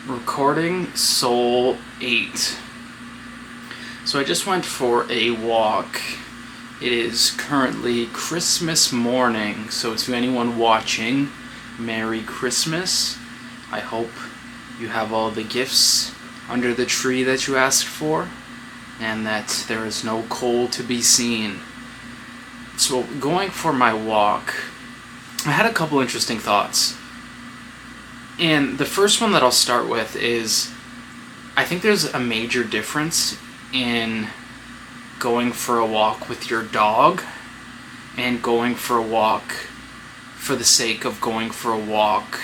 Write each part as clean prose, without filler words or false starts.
Recording Soul 8. So I just went for a walk. It is currently Christmas morning, so to anyone watching, Merry Christmas. I hope you have all the gifts under the tree that you asked for, and that there is no coal to be seen. So going for my walk, I had a couple interesting thoughts. And the first one that I'll start with is, I think there's a major difference in going for a walk with your dog and going for a walk for the sake of going for a walk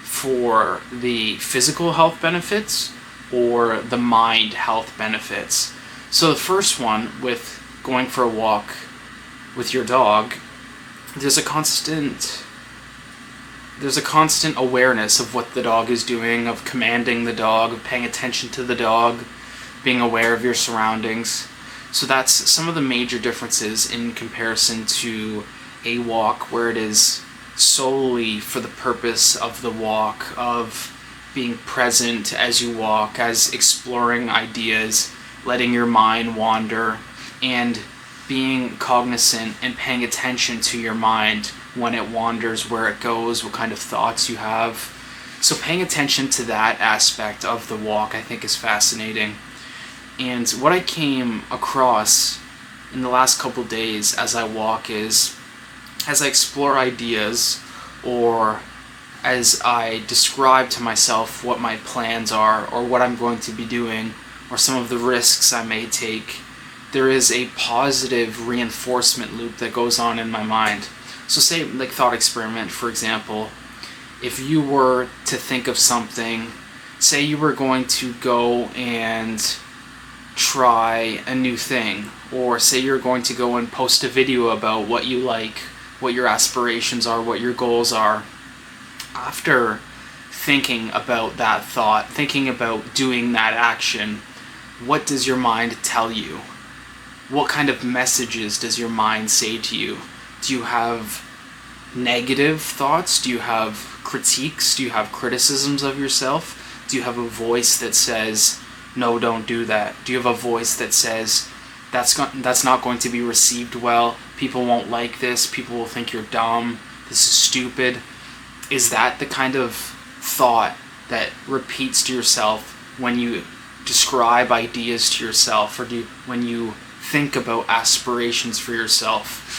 for the physical health benefits or the mind health benefits. So the first one, with going for a walk with your dog, there's a constant awareness of what the dog is doing, of commanding the dog, of paying attention to the dog, being aware of your surroundings. So that's some of the major differences in comparison to a walk where it is solely for the purpose of the walk, of being present as you walk, as exploring ideas, letting your mind wander, and being cognizant and paying attention to your mind when it wanders, where it goes, what kind of thoughts you have. So paying attention to that aspect of the walk, I think, is fascinating. And what I came across in the last couple days as I walk is, as I explore ideas, or as I describe to myself what my plans are, or what I'm going to be doing, or some of the risks I may take, there is a positive reinforcement loop that goes on in my mind. So say, like, thought experiment, for example, if you were to think of something, say you were going to go and try a new thing, or say you're going to go and post a video about what you like, what your aspirations are, what your goals are. After thinking about that thought, thinking about doing that action, what does your mind tell you? What kind of messages does your mind say to you? Do you have negative thoughts? Do you have critiques? Do you have criticisms of yourself? Do you have a voice that says, no, don't do that? Do you have a voice that says, that's not going to be received well, people won't like this, people will think you're dumb, this is stupid? Is that the kind of thought that repeats to yourself when you describe ideas to yourself, or when you think about aspirations for yourself?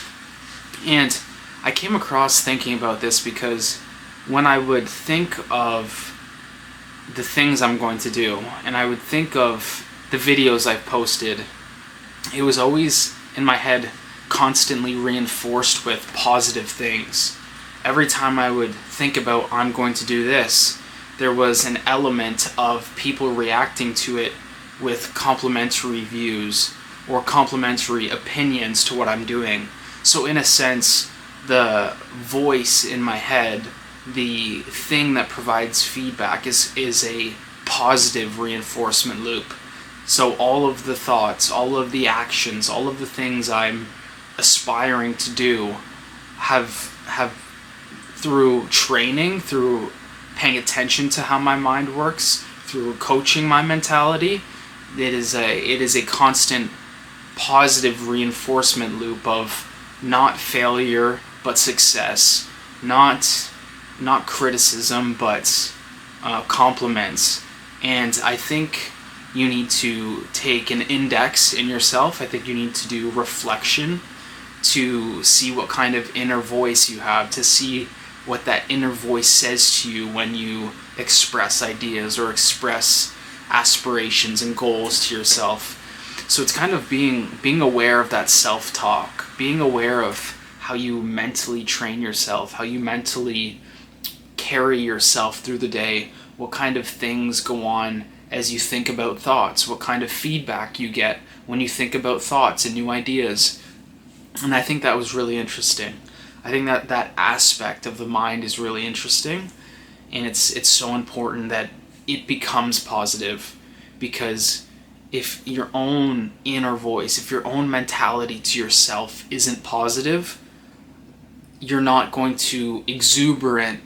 And I came across thinking about this because when I would think of the things I'm going to do, and I would think of the videos I've posted, it was always in my head constantly reinforced with positive things. Every time I would think about, I'm going to do this, there was an element of people reacting to it with complimentary views or complimentary opinions to what I'm doing. So in a sense, the voice in my head, the thing that provides feedback, is a positive reinforcement loop. So all of the thoughts, all of the actions, all of the things I'm aspiring to do have through training, through paying attention to how my mind works, through coaching my mentality, it is a constant positive reinforcement loop of not failure but success, not criticism but compliments. And I think you need to take an index in yourself. I think you need to do reflection to see what kind of inner voice you have, to see what that inner voice says to you when you express ideas or express aspirations and goals to yourself. So it's kind of being aware of that self-talk, being aware of how you mentally train yourself, how you mentally carry yourself through the day, what kind of things go on as you think about thoughts, what kind of feedback you get when you think about thoughts and new ideas. And I think that was really interesting. I think that aspect of the mind is really interesting, and it's so important that it becomes positive, because if your own inner voice, if your own mentality to yourself isn't positive, you're not going to exuberate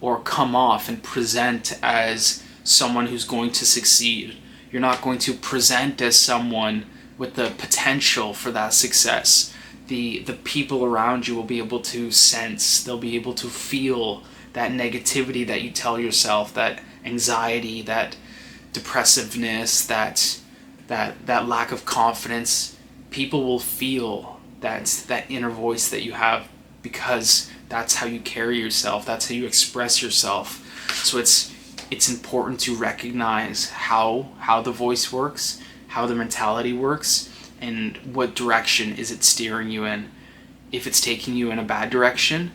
or come off and present as someone who's going to succeed. You're not going to present as someone with the potential for that success. The people around you will be able to sense, they'll be able to feel that negativity that you tell yourself, that anxiety, that depressiveness, that lack of confidence. People will feel that inner voice that you have, because that's how you carry yourself, that's how you express yourself. So it's important to recognize how the voice works, how the mentality works, and what direction is it steering you in. If it's taking you in a bad direction,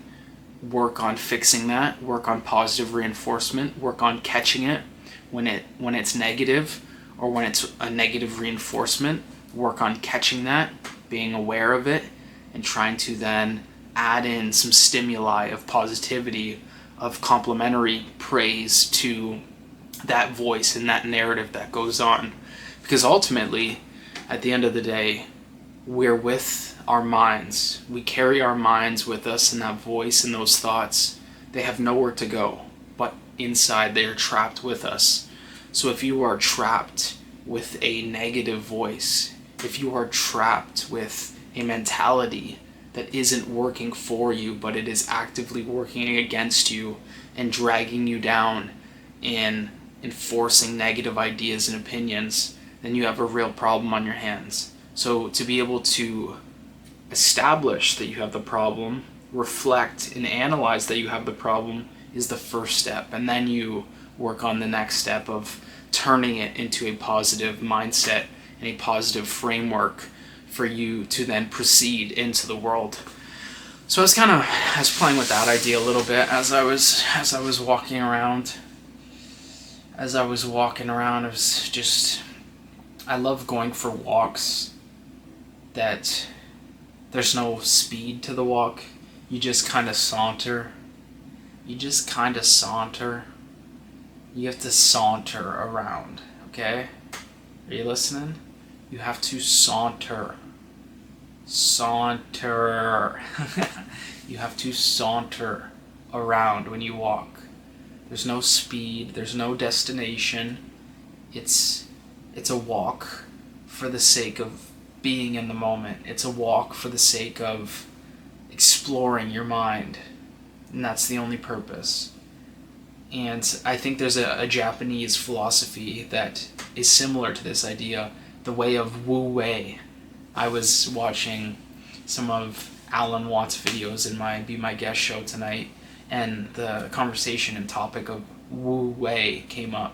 work on fixing that, work on positive reinforcement, work on catching it when it's negative, or when it's a negative reinforcement, work on catching that, being aware of it, and trying to then add in some stimuli of positivity, of complimentary praise to that voice and that narrative that goes on. Because ultimately, at the end of the day, we're with our minds. We carry our minds with us, and that voice and those thoughts, they have nowhere to go, but inside they are trapped with us. So if you are trapped with a negative voice, if you are trapped with a mentality that isn't working for you, but it is actively working against you and dragging you down and enforcing negative ideas and opinions, then you have a real problem on your hands. So to be able to establish that you have the problem, reflect and analyze that you have the problem, is the first step. And then you work on the next step of turning it into a positive mindset and a positive framework for you to then proceed into the world. So I was playing with that idea a little bit as I was walking around. I love going for walks that there's no speed to the walk. You just kind of saunter. You have to saunter around, okay? Are you listening? You have to saunter. You have to saunter around when you walk. There's no speed, there's no destination. It's a walk for the sake of being in the moment. It's a walk for the sake of exploring your mind. And that's the only purpose. And I think there's a Japanese philosophy that is similar to this idea, the way of Wu Wei. I was watching some of Alan Watts' videos in my Be My Guest show tonight, and the conversation and topic of Wu Wei came up.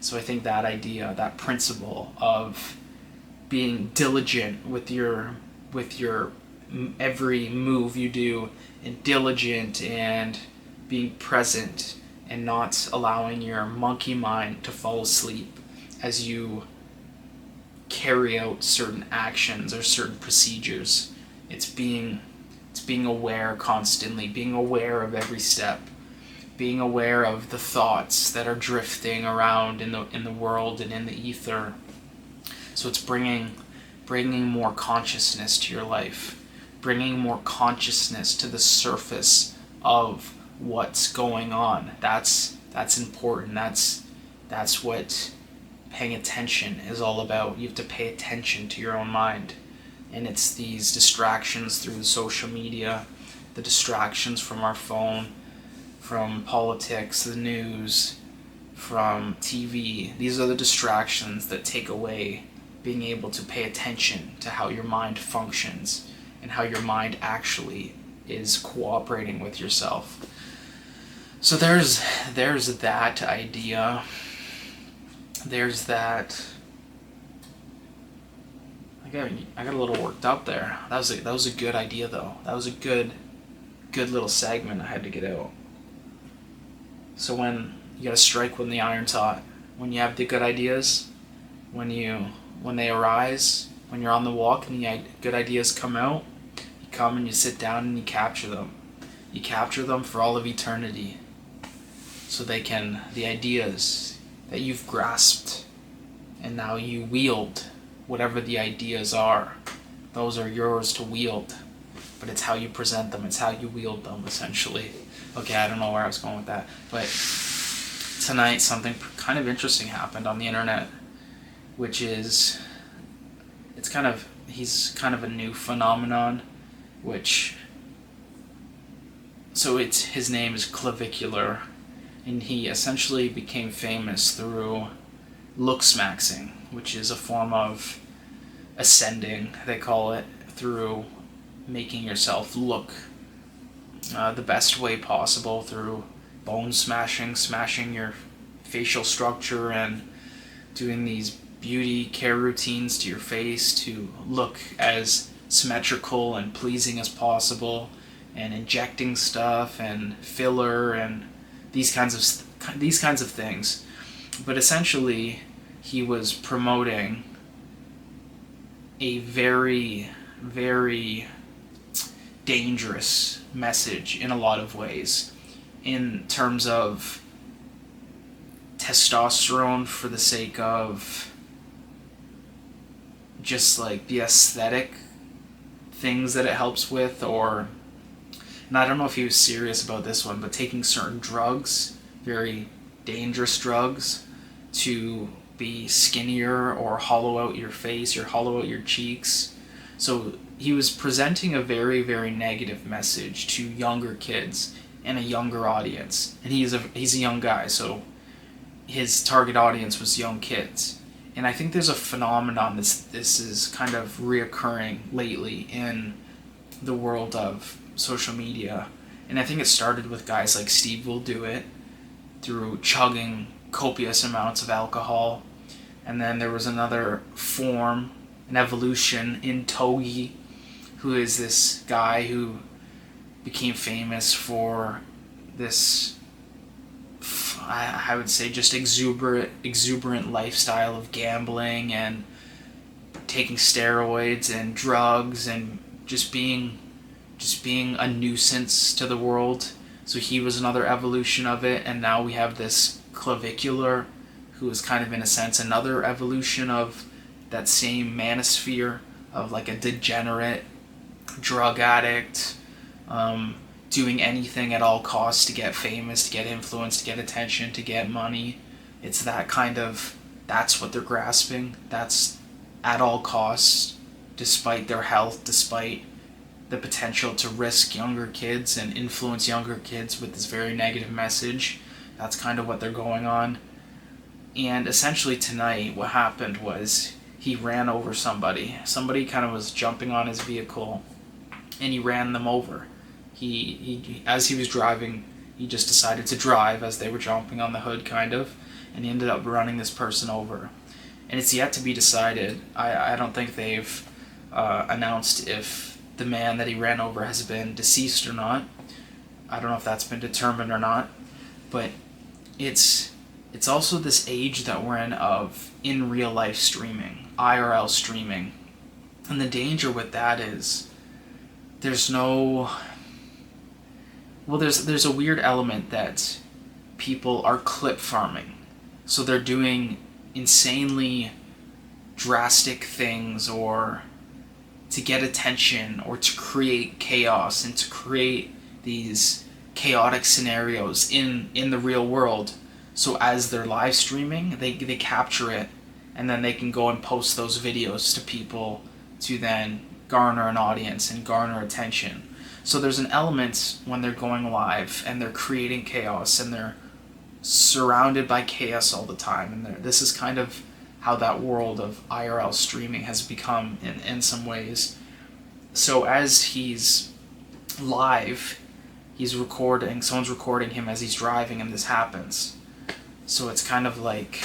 So I think that idea, that principle of being diligent with your every move you do, and diligent and being present, and not allowing your monkey mind to fall asleep as you carry out certain actions or certain procedures. It's being aware constantly, being aware of every step, being aware of the thoughts that are drifting around in the world and in the ether. So it's bringing more consciousness to your life, bringing more consciousness to the surface of what's going on. That's important. That's what paying attention is all about. You have to pay attention to your own mind. And it's these distractions through social media, the distractions from our phone, from politics, the news, from TV. These are the distractions that take away being able to pay attention to how your mind functions and how your mind actually is cooperating with yourself. So there's that idea. There's that. I got a little worked up there. That was a good idea though. That was a good little segment I had to get out. So when you gotta strike when the iron's hot, when you have the good ideas, when they arise, when you're on the walk and the good ideas come out, you come and you sit down and you capture them. You capture them for all of eternity. So the ideas that you've grasped and now you wield, whatever the ideas are, those are yours to wield. But it's how you present them, it's how you wield them, essentially. Okay, I don't know where I was going with that, but tonight something kind of interesting happened on the internet, which is he's kind of a new phenomenon, which his name is Clavicular, and he essentially became famous through looksmaxing, which is a form of ascending, they call it, through making yourself look the best way possible through bone smashing your facial structure, and doing these beauty care routines to your face to look as symmetrical and pleasing as possible, and injecting stuff and filler and these kinds of things. But essentially, he was promoting a very, very dangerous message in a lot of ways, in terms of testosterone for the sake of just like the aesthetic things that it helps with, and I don't know if he was serious about this one, but taking certain drugs, very dangerous drugs, to be skinnier or hollow out your face or hollow out your cheeks. So he was presenting a very, very negative message to younger kids and a younger audience. And he's a young guy, so his target audience was young kids. And I think there's a phenomenon this is kind of reoccurring lately in the world of social media. And I think it started with guys like Steve Will Do It, through chugging copious amounts of alcohol. And then there was another form, an evolution in Togi, who is this guy who became famous for this, I would say, just exuberant lifestyle of gambling and taking steroids and drugs and just being a nuisance to the world. So he was another evolution of it, and now we have this Clavicular, who is kind of, in a sense, another evolution of that same manosphere of like a degenerate drug addict, doing anything at all costs to get famous, to get influence, to get attention, to get money. It's that's what they're grasping. That's at all costs, despite their health, despite the potential to risk younger kids and influence younger kids with this very negative message. That's kind of what they're going on. And essentially tonight, what happened was he ran over somebody. Somebody kind of was jumping on his vehicle, and he ran them over. He as he was driving, he just decided to drive as they were jumping on the hood, kind of, and he ended up running this person over. And it's yet to be decided. I don't think they've announced if the man that he ran over has been deceased or not. I don't know if that's been determined or not. But it's also this age that we're in real life streaming, IRL streaming. And the danger with that is there's a weird element that people are clip farming. So they're doing insanely drastic things, or to get attention, or to create chaos, and to create these chaotic scenarios in the real world. So as they're live streaming, they capture it, and then they can go and post those videos to people to then garner an audience and garner attention. So there's an element when they're going live and they're creating chaos and they're surrounded by chaos all the time. And this is kind of how that world of IRL streaming has become in some ways. So as he's live, someone's recording him as he's driving, and this happens. So it's kind of like,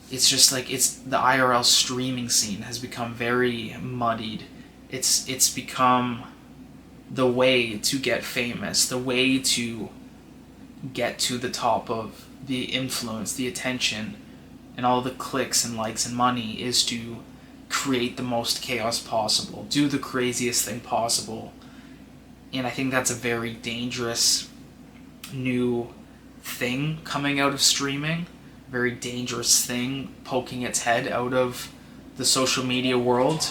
the IRL streaming scene has become very muddied. It's become the way to get famous, the way to get to the top of the influence, the attention, and all the clicks and likes and money, is to create the most chaos possible, do the craziest thing possible. And I think that's a very dangerous new thing coming out of streaming, very dangerous thing poking its head out of the social media world,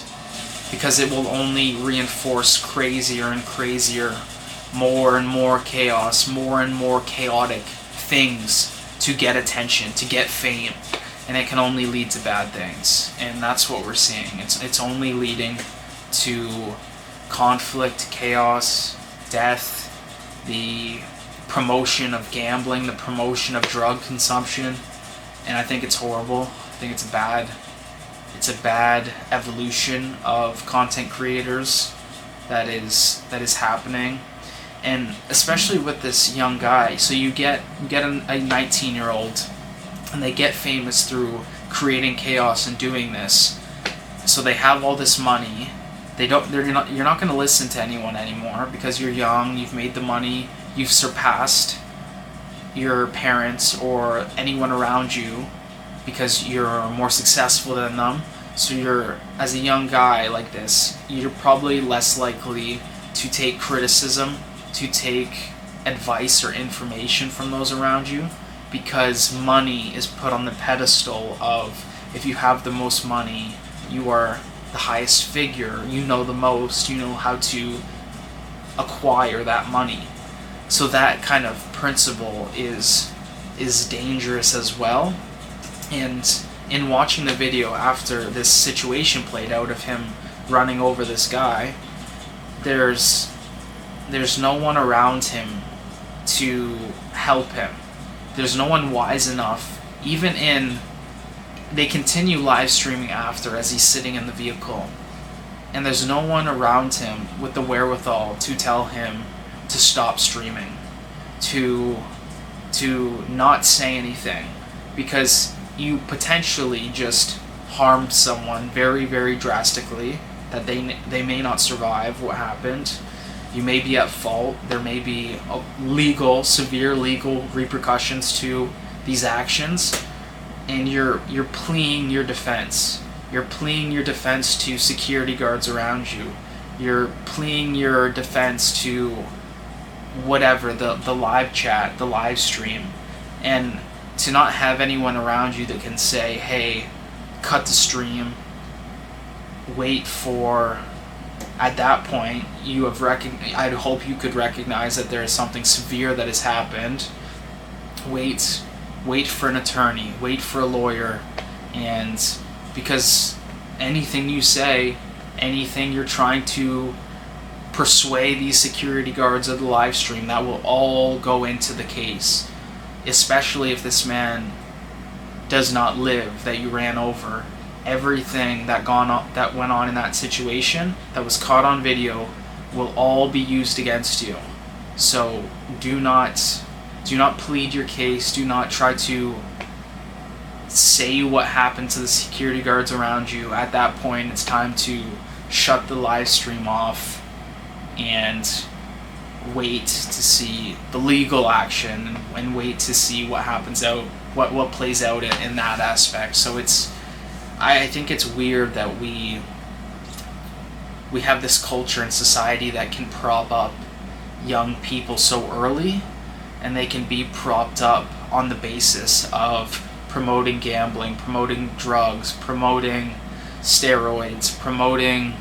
because it will only reinforce crazier and crazier more and more chaos, more and more chaotic things to get attention, to get fame, and it can only lead to bad things. And that's what we're seeing. It's only leading to conflict, chaos, death, the promotion of gambling, the promotion of drug consumption, and I think it's horrible. I think it's a bad evolution of content creators that is happening, and especially with this young guy. So you get a 19-year-old, and they get famous through creating chaos and doing this. So they have all this money. You're not going to listen to anyone anymore because you're young. You've made the money. You've surpassed your parents or anyone around you because you're more successful than them. So as a young guy like this, you're probably less likely to take criticism, to take advice or information from those around you, because money is put on the pedestal of, if you have the most money, you are the highest figure, you know the most, you know how to acquire that money. So that kind of principle is dangerous as well. And in watching the video after this situation played out of him running over this guy, there's no one around him to help him. There's no one wise enough. They continue live streaming after as he's sitting in the vehicle, and there's no one around him with the wherewithal to tell him to stop streaming, to not say anything, because you potentially just harmed someone very, very drastically, that they may not survive what happened. You may be at fault. There may be severe legal repercussions to these actions, and you're pleading your defense. You're pleading your defense to security guards around you. You're pleading your defense to whatever, the live chat, the live stream, and to not have anyone around you that can say, hey, cut the stream, wait for... At that point, I'd hope you could recognize that there is something severe that has happened. Wait for an attorney, wait for a lawyer, and because anything you say, anything you're trying to persuade these security guards of the live stream, that will all go into the case, especially if this man does not live that you ran over. Everything that went on in that situation that was caught on video will all be used against you. So do not plead your case. Do not try to say what happened to the security guards around you. At that point, it's time to shut the live stream off and wait to see the legal action and wait to see what happens out, what plays out in that aspect. So I think it's weird that we have this culture in society that can prop up young people so early, and they can be propped up on the basis of promoting gambling, promoting drugs, promoting steroids, promoting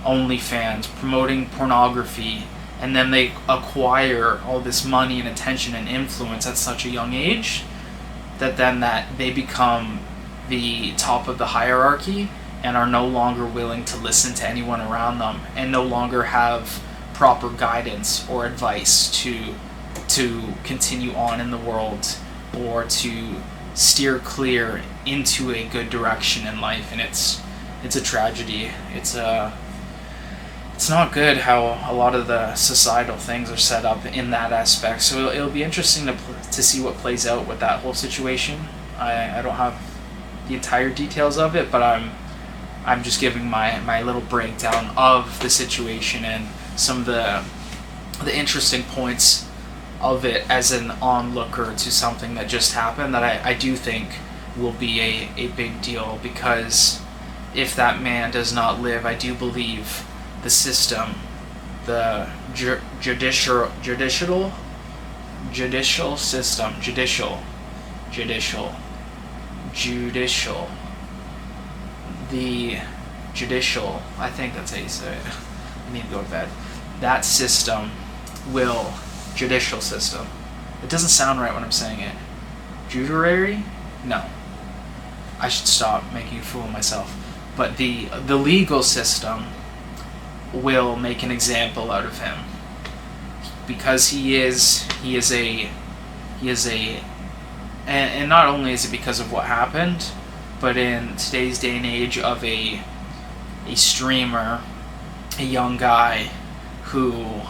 OnlyFans, promoting pornography, and then they acquire all this money and attention and influence at such a young age that they become the top of the hierarchy and are no longer willing to listen to anyone around them, and no longer have proper guidance or advice to continue on in the world or to steer clear into a good direction in life. And it's a tragedy. It's not good how a lot of the societal things are set up in that aspect. So it'll be interesting to see what plays out with that whole situation. I don't have the entire details of it, but I'm just giving my little breakdown of the situation and some of the interesting points of it as an onlooker to something that just happened, that I do think will be a big deal, because if that man does not live, I do believe the system, the judicial system, the judicial, I think that's how you say it. I need to go to bed. That system will, judicial system. It doesn't sound right when I'm saying it. Judiciary? No. I should stop making a fool of myself. But the legal system will make an example out of him. Because he is a, and not only is it because of what happened, but in today's day and age of a streamer, a young guy who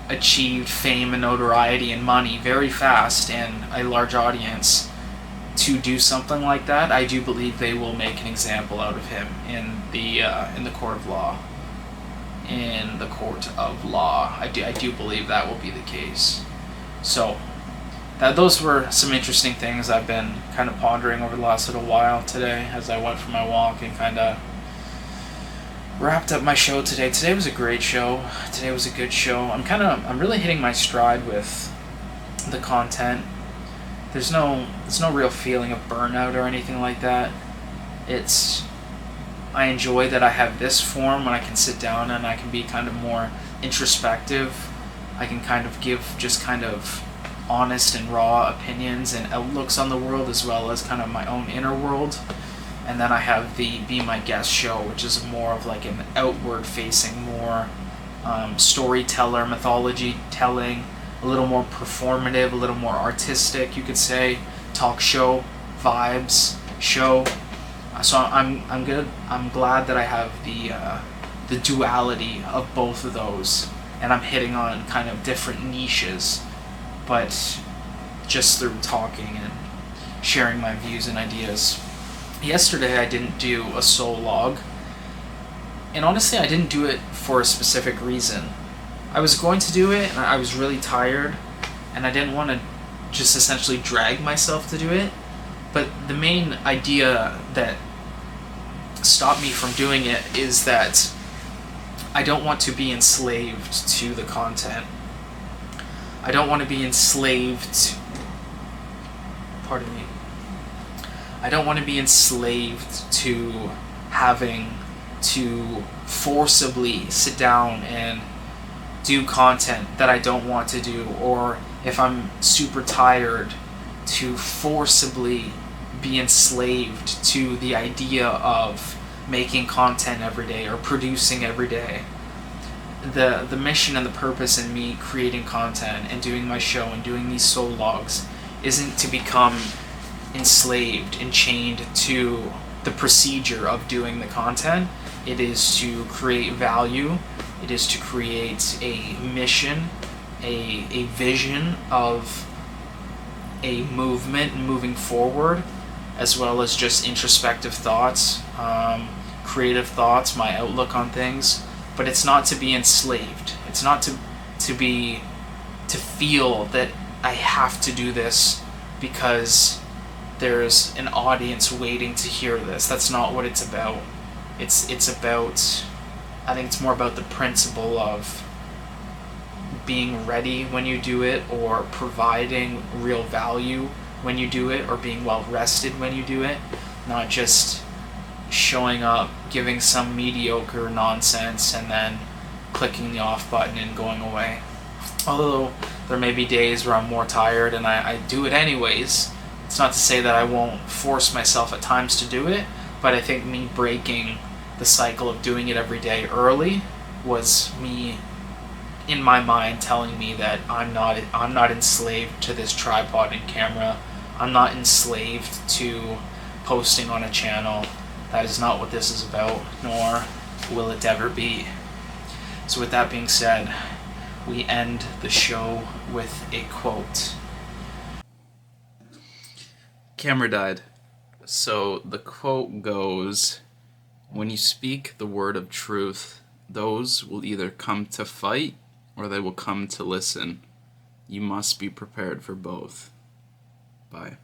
achieved fame and notoriety and money very fast and a large audience, to do something like that, I do believe they will make an example out of him in the court of law. In the court of law, I do believe that will be the case. So, those were some interesting things I've been kind of pondering over the last little while today as I went for my walk and kind of wrapped up my show today. Today was a great show. Today was a good show. I'm really hitting my stride with the content. There's no real feeling of burnout or anything like that. I enjoy that I have this form when I can sit down and I can be kind of more introspective. I can kind of give just kind of honest and raw opinions and outlooks on the world, as well as kind of my own inner world. And then I have the Be My Guest show, which is more of like an outward facing, more storyteller, mythology telling, a little more performative, a little more artistic, you could say, talk show vibes show. So I'm good. I'm glad that I have the duality of both of those, and I'm hitting on kind of different niches, but just through talking and sharing my views and ideas. Yesterday I didn't do a soul log, and honestly I didn't do it for a specific reason. I was going to do it, and I was really tired, and I didn't want to just essentially drag myself to do it. But the main idea that stopped me from doing it is that I don't want to be enslaved to the content. I don't want to be enslaved. Pardon me. I don't want to be enslaved to having to forcibly sit down and do content that I don't want to do, or if I'm super tired, to forcibly be enslaved to the idea of making content every day or producing every day. The mission and the purpose in me creating content and doing my show and doing these soul logs isn't to become enslaved and chained to the procedure of doing the content. It is to create value. It is to create a mission, a vision of a movement moving forward, as well as just introspective thoughts, creative thoughts, my outlook on things. But it's not to be enslaved. It's not to feel that I have to do this because there's an audience waiting to hear this. That's not what it's about. It's about, I think it's more about the principle of being ready when you do it, or providing real value when you do it, or being well rested when you do it, not just showing up, giving some mediocre nonsense, and then clicking the off button and going away. Although there may be days where I'm more tired and I do it anyways. It's not to say that I won't force myself at times to do it, but I think me breaking the cycle of doing it every day early was me, in my mind, telling me that I'm not enslaved to this tripod and camera. I'm not enslaved to posting on a channel. That is not what this is about, nor will it ever be. So with that being said, we end the show with a quote. Camera died. So the quote goes, "When you speak the word of truth, those will either come to fight or they will come to listen. You must be prepared for both." Bye.